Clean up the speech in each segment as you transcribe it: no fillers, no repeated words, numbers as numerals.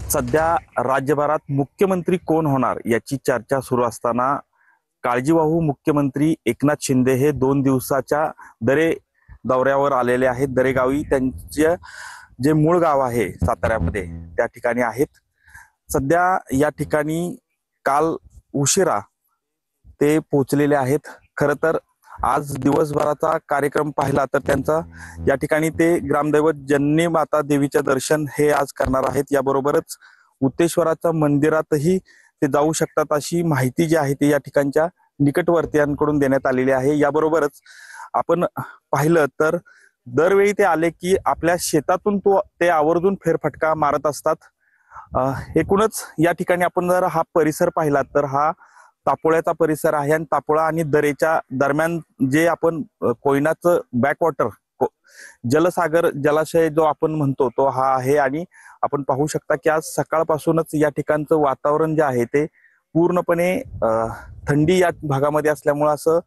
सध्या राज्यभरात मुख्यमंत्री कोण होणार याची चर्चा सुरू असताना काळजीवाहू मुख्यमंत्री एकनाथ शिंदे हे 2 दिवसाच्या दरे दौऱ्यावर आलेले आहेत। दरेगावी त्यांचे जे मूळ गाव आहे साताऱ्यामध्ये त्या ठिकाणी आहेत। सध्या या ठिकाणी काल उशिरा ते पोहोचलेले आहेत। खरं तर आज दिवसभराचा कार्यक्रम पाहिला तर त्यांचा या ठिकाणी ते ग्रामदैवत जननी माता देवीचे दर्शन हे आज करणार आहेत। याबरोबरच उत्तेश्वराच्या मंदिरातही ते जाऊ शकतात अशी माहिती जी आहे ती या ठिकाणच्या निकटवर्तीयांकडून देण्यात आलेली आहे। याबरोबरच आपण पाहिलं तर दरवेळी ते आले की आपल्या शेतातून ते आवर्जून फेरफटका मारत असतात। एकूणच या ठिकाणी आपण जर हा परिसर पाहिला तर हा तापोळ्याचा परिसर आहे आणि तापोळा आणि दरेच्या दरम्यान जे आपण कोयनाचं बॅकवॉटर जलसागर जलाशय जो आपण म्हणतो तो हा आहे। आणि आपण पाहू शकता की आज सकाळपासूनच या ठिकाणचं वातावरण जे आहे ते पूर्णपणे थंडी या भागामध्ये असल्यामुळे असं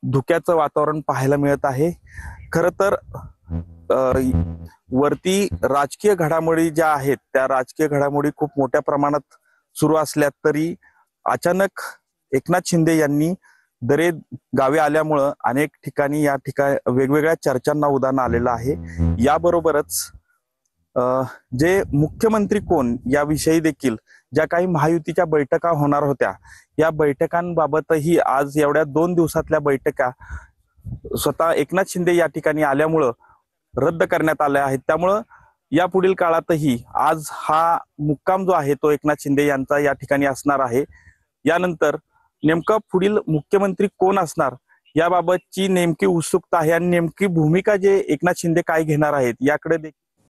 धुक्याचं वातावरण पाहायला मिळत आहे। खरं तर वरती राजकीय घडामोडी ज्या आहेत त्या राजकीय घडामोडी खूप मोठ्या प्रमाणात सुरू असल्या तरी अचानक एकनाथ शिंदे यांनी दरे गावी आल्यामुळं अनेक ठिकाणी या ठिकाणी वेगवेगळ्या चर्चांना उधाण आलेलं आहे। याबरोबरच जे मुख्यमंत्री कोण याविषयी देखील ज्या काही महायुतीच्या बैठका होणार होत्या या बैठकांबाबतही आज एवढ्या 2 दिवसातल्या बैठका स्वतः एकनाथ शिंदे या ठिकाणी आल्यामुळं रद्द करण्यात आल्या आहेत। त्यामुळं या पुढील काळातही आज हा मुक्काम जो आहे तो एकनाथ शिंदे यांचा या ठिकाणी असणार आहे। यानंतर नेमका पुढील मुख्यमंत्री कोण असणार याबाबतची नेमकी उत्सुकता आहे आणि नेमकी भूमिका जे एकनाथ शिंदे काय घेणार आहेत याकडे